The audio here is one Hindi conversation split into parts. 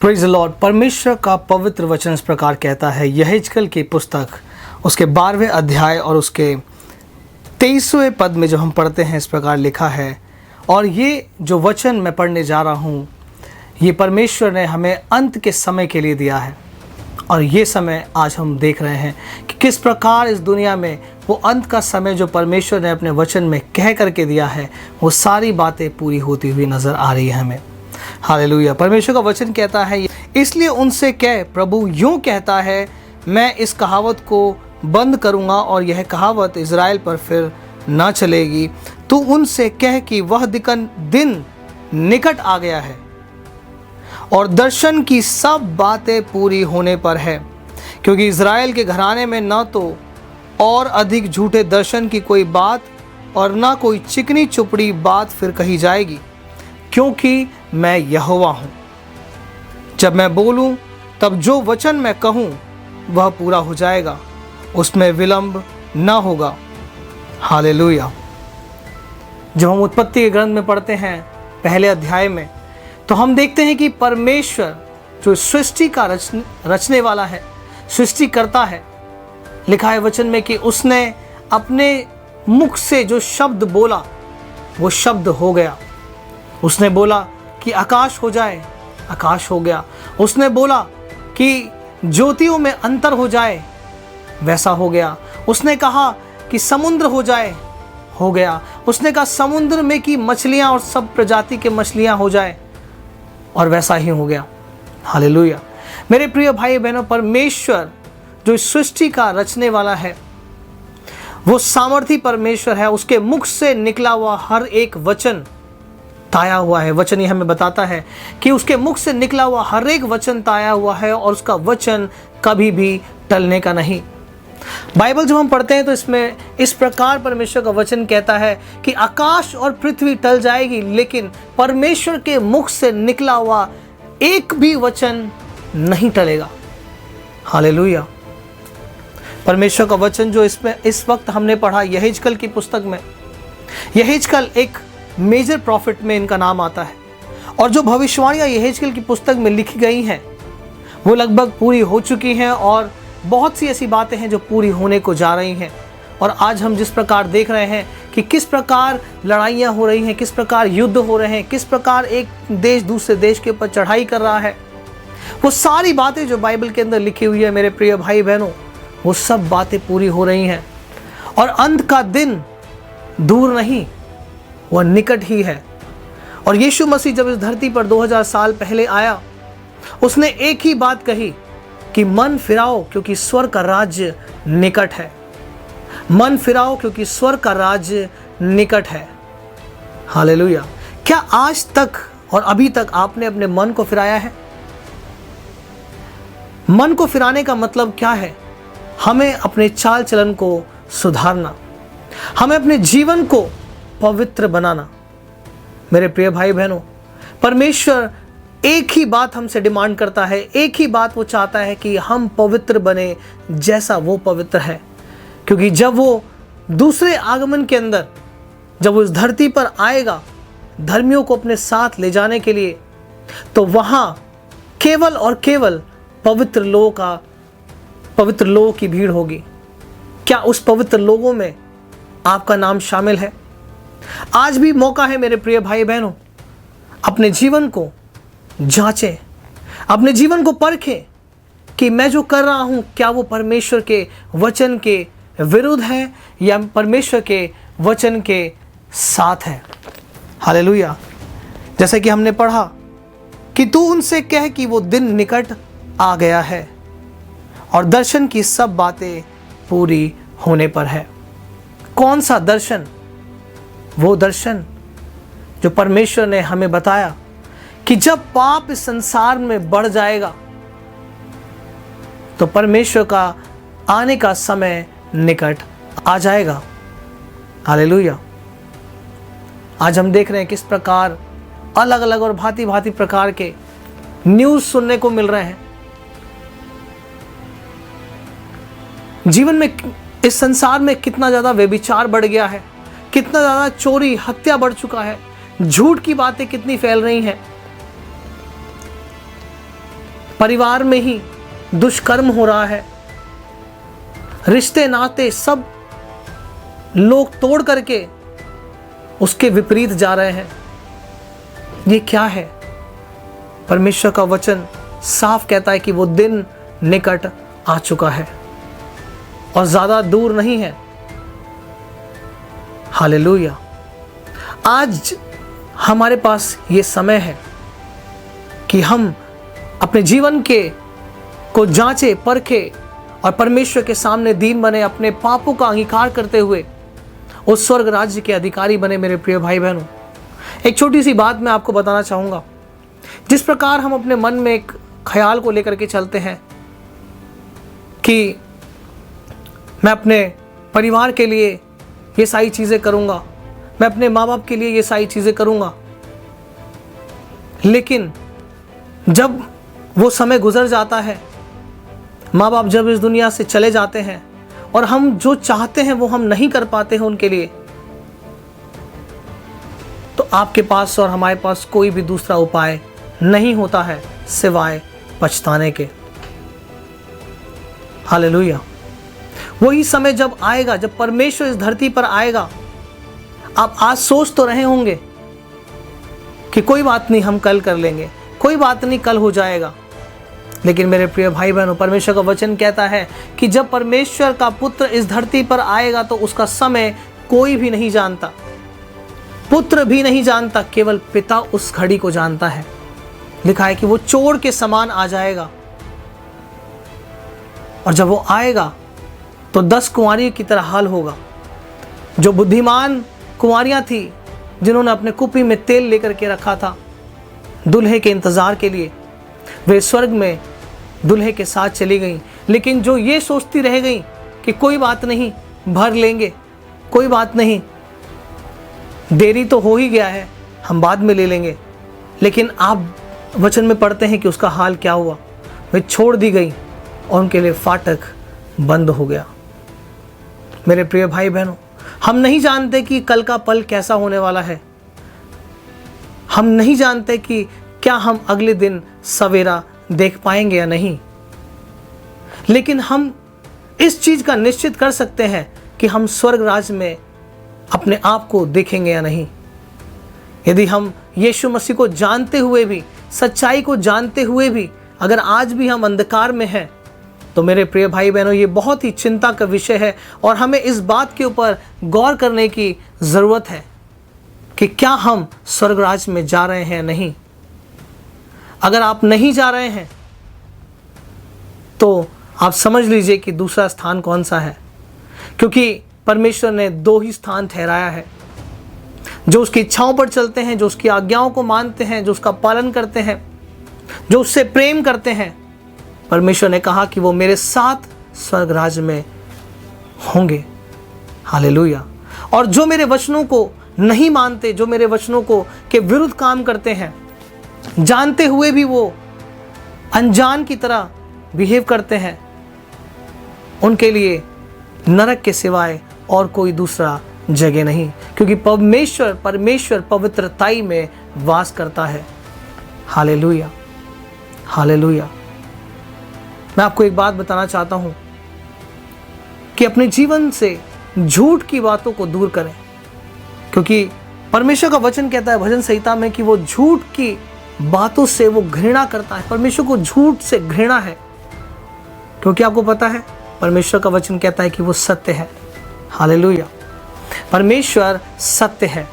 Praise the Lord. परमेश्वर का पवित्र वचन इस प्रकार कहता है, यहेजकेल की पुस्तक उसके 12वें अध्याय और उसके 23वें पद में जो हम पढ़ते हैं, इस प्रकार लिखा है। और ये जो वचन मैं पढ़ने जा रहा हूँ, ये परमेश्वर ने हमें अंत के समय के लिए दिया है। और ये समय आज हम देख रहे हैं कि किस प्रकार इस दुनिया में वो अंत का समय जो परमेश्वर ने अपने वचन में कह करके दिया है, वो सारी बातें पूरी होती हुई नज़र आ रही है हमें। हालेलुया। परमेश्वर का वचन कहता है, इसलिए उनसे कह, प्रभु यूँ कहता है, मैं इस कहावत को बंद करूँगा और यह कहावत इज़राइल पर फिर ना चलेगी। तू उनसे कह कि वह दिन निकट आ गया है और दर्शन की सब बातें पूरी होने पर है, क्योंकि इज़राइल के घराने में न तो और अधिक झूठे दर्शन की कोई बात और ना कोई चिकनी चुपड़ी बात फिर कही जाएगी, क्योंकि मैं यहोवा हूँ। जब मैं बोलूँ तब जो वचन मैं कहूँ वह पूरा हो जाएगा, उसमें विलंब ना होगा। हालेलुया। जब हम उत्पत्ति के ग्रंथ में पढ़ते हैं पहले अध्याय में, तो हम देखते हैं कि परमेश्वर जो सृष्टि का रचने वाला है, सृष्टि करता है, लिखा है वचन में कि उसने अपने मुख से जो शब्द बोला वो शब्द हो गया। उसने बोला कि आकाश हो जाए, आकाश हो गया। उसने बोला कि ज्योतियों में अंतर हो जाए, वैसा हो गया। उसने कहा कि समुद्र हो जाए, हो गया। उसने कहा समुद्र में की मछलियां और सब प्रजाति के मछलियां हो जाए, और वैसा ही हो गया। हालेलुया। मेरे प्रिय भाई बहनों, परमेश्वर जो सृष्टि का रचने वाला है, वो सामर्थी परमेश्वर है। उसके मुख से निकला हुआ हर एक वचन ताया हुआ है। वचन ही हमें बताता है कि उसके मुख से निकला हुआ हर एक वचन ताया हुआ है और उसका वचन कभी भी टलने का नहीं। बाइबल जब हम पढ़ते हैं तो इसमें इस प्रकार परमेश्वर का वचन कहता है कि आकाश और पृथ्वी टल जाएगी, लेकिन परमेश्वर के मुख से निकला हुआ एक भी वचन नहीं टलेगा। हालेलुया। परमेश्वर का वचन जो इसमें इस वक्त हमने पढ़ा यहेजकेल की पुस्तक में, यहेजकेल एक मेजर प्रॉफिट में इनका नाम आता है, और जो भविष्यवाणियां यहेजकेल की पुस्तक में लिखी गई हैं वो लगभग पूरी हो चुकी हैं, और बहुत सी ऐसी बातें हैं जो पूरी होने को जा रही हैं। और आज हम जिस प्रकार देख रहे हैं कि किस प्रकार लड़ाइयाँ हो रही हैं, किस प्रकार युद्ध हो रहे हैं, किस प्रकार एक देश दूसरे देश के ऊपर चढ़ाई कर रहा है, वो सारी बातें जो बाइबल के अंदर लिखी हुई है मेरे प्रिय भाई बहनों, वो सब बातें पूरी हो रही हैं। और अंत का दिन दूर नहीं, वह निकट ही है। और यीशु मसीह जब इस धरती पर 2000 साल पहले आया, उसने एक ही बात कही कि मन फिराओ क्योंकि स्वर्ग का राज्य निकट है। मन फिराओ क्योंकि स्वर्ग का राज्य निकट है। हालेलुया। क्या आज तक और अभी तक आपने अपने मन को फिराया है? मन को फिराने का मतलब क्या है? हमें अपने चाल चलन को सुधारना, हमें अपने जीवन को पवित्र बनाना। मेरे प्रिय भाई बहनों, परमेश्वर एक ही बात हमसे डिमांड करता है, एक ही बात वो चाहता है कि हम पवित्र बने जैसा वो पवित्र है। क्योंकि जब वो दूसरे आगमन के अंदर, जब वो इस धरती पर आएगा धर्मियों को अपने साथ ले जाने के लिए, तो वहाँ केवल और केवल पवित्र लोगों की भीड़ होगी। क्या उस पवित्र लोगों में आपका नाम शामिल है? आज भी मौका है मेरे प्रिय भाई बहनों, अपने जीवन को जांचें, अपने जीवन को परखें कि मैं जो कर रहा हूं क्या वो परमेश्वर के वचन के विरुद्ध है या परमेश्वर के वचन के साथ है। हालेलुया। जैसे कि हमने पढ़ा कि तू उनसे कह कि वो दिन निकट आ गया है और दर्शन की सब बातें पूरी होने पर है। कौन सा दर्शन? वो दर्शन जो परमेश्वर ने हमें बताया कि जब पाप इस संसार में बढ़ जाएगा तो परमेश्वर का आने का समय निकट आ जाएगा। हालेलुया। आज हम देख रहे हैं किस प्रकार अलग अलग और भांति भांति प्रकार के न्यूज़ सुनने को मिल रहे हैं। जीवन में, इस संसार में कितना ज़्यादा व्यभिचार बढ़ गया है, कितना ज़्यादा चोरी हत्या बढ़ चुका है, झूठ की बातें कितनी फैल रही हैं। परिवार में ही दुष्कर्म हो रहा है, रिश्ते नाते सब लोग तोड़ करके उसके विपरीत जा रहे हैं। ये क्या है? परमेश्वर का वचन साफ कहता है कि वो दिन निकट आ चुका है और ज़्यादा दूर नहीं है। हालेलुया। आज हमारे पास ये समय है कि हम अपने जीवन को जांचे परखे और परमेश्वर के सामने दीन बने, अपने पापों का अंगीकार करते हुए उस स्वर्ग राज्य के अधिकारी बने। मेरे प्रिय भाई बहनों, एक छोटी सी बात मैं आपको बताना चाहूँगा। जिस प्रकार हम अपने मन में एक ख्याल को लेकर के चलते हैं कि मैं अपने परिवार के लिए ये सारी चीज़ें करूँगा, मैं अपने माँ बाप के लिए ये सारी चीज़ें करूँगा, लेकिन जब वो समय गुजर जाता है, माँ बाप जब इस दुनिया से चले जाते हैं और हम जो चाहते हैं वो हम नहीं कर पाते हैं उनके लिए, तो आपके पास और हमारे पास कोई भी दूसरा उपाय नहीं होता है सिवाय पछताने के। हालेलुया। वही समय जब आएगा, जब परमेश्वर इस धरती पर आएगा, आप आज सोच तो रहे होंगे कि कोई बात नहीं, हम कल कर लेंगे, कोई बात नहीं, कल हो जाएगा। लेकिन मेरे प्रिय भाई बहनों, परमेश्वर का वचन कहता है कि जब परमेश्वर का पुत्र इस धरती पर आएगा तो उसका समय कोई भी नहीं जानता, पुत्र भी नहीं जानता, केवल पिता उस घड़ी को जानता है। लिखा है कि वो चोर के समान आ जाएगा और जब वो आएगा तो 10 कुंवारियों की तरह हाल होगा। जो बुद्धिमान कुंवारियां थी, जिन्होंने अपने कुप्पी में तेल लेकर के रखा था दुल्हे के इंतजार के लिए, वे स्वर्ग में दुल्हे के साथ चली गईं। लेकिन जो ये सोचती रह गईं कि कोई बात नहीं, भर लेंगे, कोई बात नहीं, देरी तो हो ही गया है, हम बाद में ले लेंगे, लेकिन आप वचन में पढ़ते हैं कि उसका हाल क्या हुआ। वे छोड़ दी गई और उनके लिए फाटक बंद हो गया। मेरे प्रिय भाई बहनों, हम नहीं जानते कि कल का पल कैसा होने वाला है। हम नहीं जानते कि क्या हम अगले दिन सवेरा देख पाएंगे या नहीं, लेकिन हम इस चीज का निश्चित कर सकते हैं कि हम स्वर्ग राज्य में अपने आप को देखेंगे या नहीं। यदि हम यीशु मसीह को जानते हुए भी, सच्चाई को जानते हुए भी, अगर आज भी हम अंधकार में हैं, तो मेरे प्रिय भाई बहनों, ये बहुत ही चिंता का विषय है और हमें इस बात के ऊपर गौर करने की ज़रूरत है कि क्या हम स्वर्ग राज्य में जा रहे हैं या नहीं। अगर आप नहीं जा रहे हैं तो आप समझ लीजिए कि दूसरा स्थान कौन सा है, क्योंकि परमेश्वर ने 2 ही स्थान ठहराया है। जो उसकी इच्छाओं पर चलते हैं, जो उसकी आज्ञाओं को मानते हैं, जो उसका पालन करते हैं, जो उससे प्रेम करते हैं, परमेश्वर ने कहा कि वो मेरे साथ स्वर्ग राज्य में होंगे। हालेलुया। और जो मेरे वचनों को नहीं मानते, जो मेरे वचनों को के विरुद्ध काम करते हैं, जानते हुए भी वो अनजान की तरह बिहेव करते हैं, उनके लिए नरक के सिवाय और कोई दूसरा जगह नहीं, क्योंकि परमेश्वर पवित्रताई में वास करता है। Hallelujah, hallelujah. मैं आपको एक बात बताना चाहता हूं कि अपने जीवन से झूठ की बातों को दूर करें, क्योंकि परमेश्वर का वचन कहता है भजन संहिता में कि वो झूठ की बातों से वो घृणा करता है। परमेश्वर को झूठ से घृणा है, क्योंकि आपको पता है परमेश्वर का वचन कहता है कि वो सत्य है। हालेलुया। परमेश्वर सत्य है।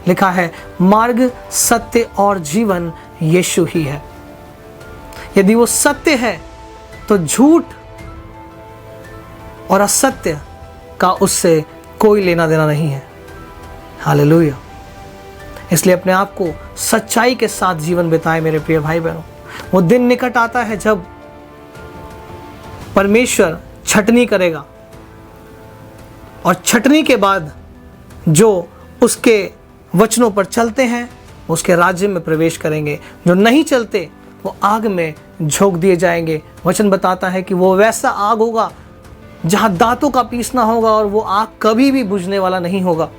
लिखा है मार्ग, सत्य और जीवन यीशु ही है। यदि वो सत्य है तो झूठ और असत्य का उससे कोई लेना देना नहीं है। हालेलुया। इसलिए अपने आप को सच्चाई के साथ जीवन बिताए मेरे प्रिय भाई बहनों। वो दिन निकट आता है जब परमेश्वर छटनी करेगा और छटनी के बाद जो उसके वचनों पर चलते हैं उसके राज्य में प्रवेश करेंगे, जो नहीं चलते वो आग में झोंक दिए जाएंगे। वचन बताता है कि वो वैसा आग होगा जहां दांतों का पीसना होगा और वो आग कभी भी बुझने वाला नहीं होगा।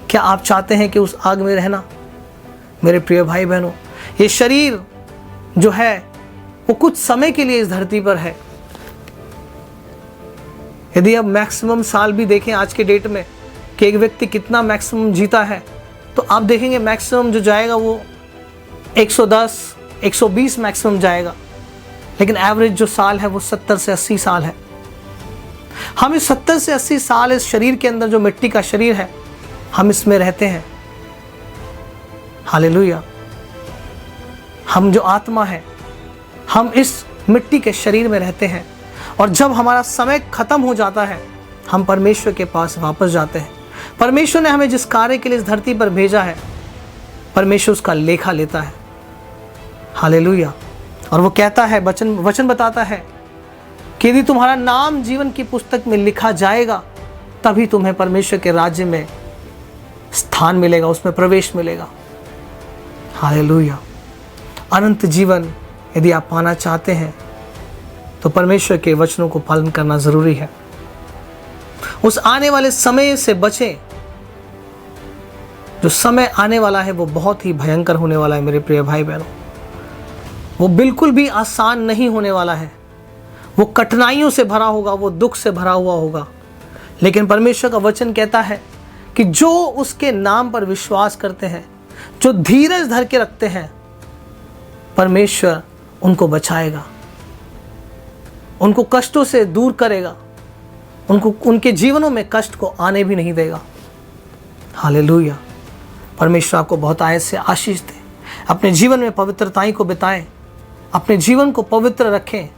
क्या आप चाहते हैं कि उस आग में रहना? मेरे प्रिय भाई बहनों, ये शरीर जो है वो कुछ समय के लिए इस धरती पर है। यदि आप मैक्सिमम साल भी देखें आज के डेट में कि एक व्यक्ति कितना मैक्सिमम जीता है, तो आप देखेंगे मैक्सिमम जो जाएगा वो 110, 120 मैक्सिमम जाएगा, लेकिन एवरेज जो साल है वो 70 से 80 साल है। हम इस 70 से 80 साल इस शरीर के अंदर, जो मिट्टी का शरीर है, हम इसमें रहते हैं। हालेलुया। हम जो आत्मा है, हम इस मिट्टी के शरीर में रहते हैं, और जब हमारा समय खत्म हो जाता है हम परमेश्वर के पास वापस जाते हैं। परमेश्वर ने हमें जिस कार्य के लिए इस धरती पर भेजा है, परमेश्वर उसका लेखा लेता है। हालेलुया। और वो कहता है, वचन बताता है कि यदि तुम्हारा नाम जीवन की पुस्तक में लिखा जाएगा, तभी तुम्हें परमेश्वर के राज्य में स्थान मिलेगा, उसमें प्रवेश मिलेगा। हालेलुया। अनंत जीवन यदि आप पाना चाहते हैं तो परमेश्वर के वचनों को पालन करना जरूरी है। उस आने वाले समय से बचें। जो समय आने वाला है वो बहुत ही भयंकर होने वाला है मेरे प्रिय भाई बहनों। वो बिल्कुल भी आसान नहीं होने वाला है। वो कठिनाइयों से भरा होगा, वो दुख से भरा हुआ होगा। लेकिन परमेश्वर का वचन कहता है कि जो उसके नाम पर विश्वास करते हैं, जो धीरज धर के रखते हैं, परमेश्वर उनको बचाएगा, उनको कष्टों से दूर करेगा, उनके जीवनों में कष्ट को आने भी नहीं देगा। हालेलुया। परमेश्वर आपको बहुत आयत से आशीष दे। अपने जीवन में पवित्रताई को बिताएं, अपने जीवन को पवित्र रखें।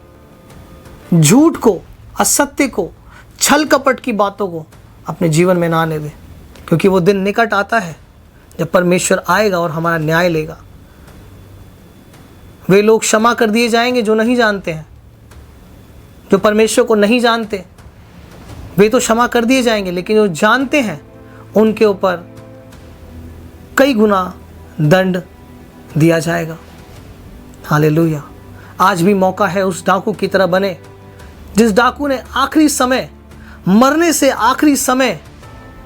झूठ को, असत्य को, छल कपट की बातों को अपने जीवन में ना आने दें, क्योंकि वो दिन निकट आता है जब परमेश्वर आएगा और हमारा न्याय लेगा। वे लोग क्षमा कर दिए जाएंगे जो नहीं जानते हैं, जो परमेश्वर को नहीं जानते, वे तो क्षमा कर दिए जाएंगे, लेकिन जो जानते हैं उनके ऊपर कई गुना दंड दिया जाएगा। हालेलुया। आज भी मौका है उस डाकू की तरह बने, जिस डाकू ने आखिरी समय, मरने से आखिरी समय,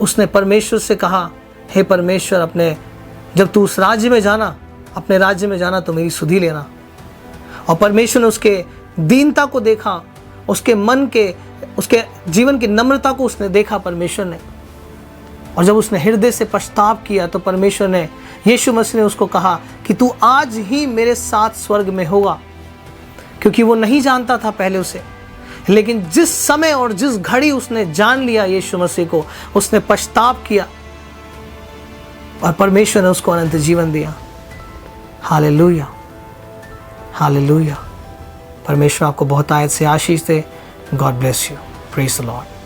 उसने परमेश्वर से कहा, हे परमेश्वर, अपने जब तू उस राज्य में जाना, अपने राज्य में जाना तो मेरी सुधि लेना। और परमेश्वर ने उसके दीनता को देखा, उसके मन के, उसके जीवन की नम्रता को उसने देखा परमेश्वर ने। और जब उसने हृदय से पछताव किया तो परमेश्वर ने, यीशु मसीह ने उसको कहा कि तू आज ही मेरे साथ स्वर्ग में होगा। क्योंकि वो नहीं जानता था पहले उसे, लेकिन जिस समय और जिस घड़ी उसने जान लिया यीशु मसीह को, उसने पछताव किया और परमेश्वर ने उसको अनंत जीवन दिया। हालेलुया। हालेलुया। परमेश्वर आपको बहुत आयत से आशीष दे। God bless you. Praise the Lord.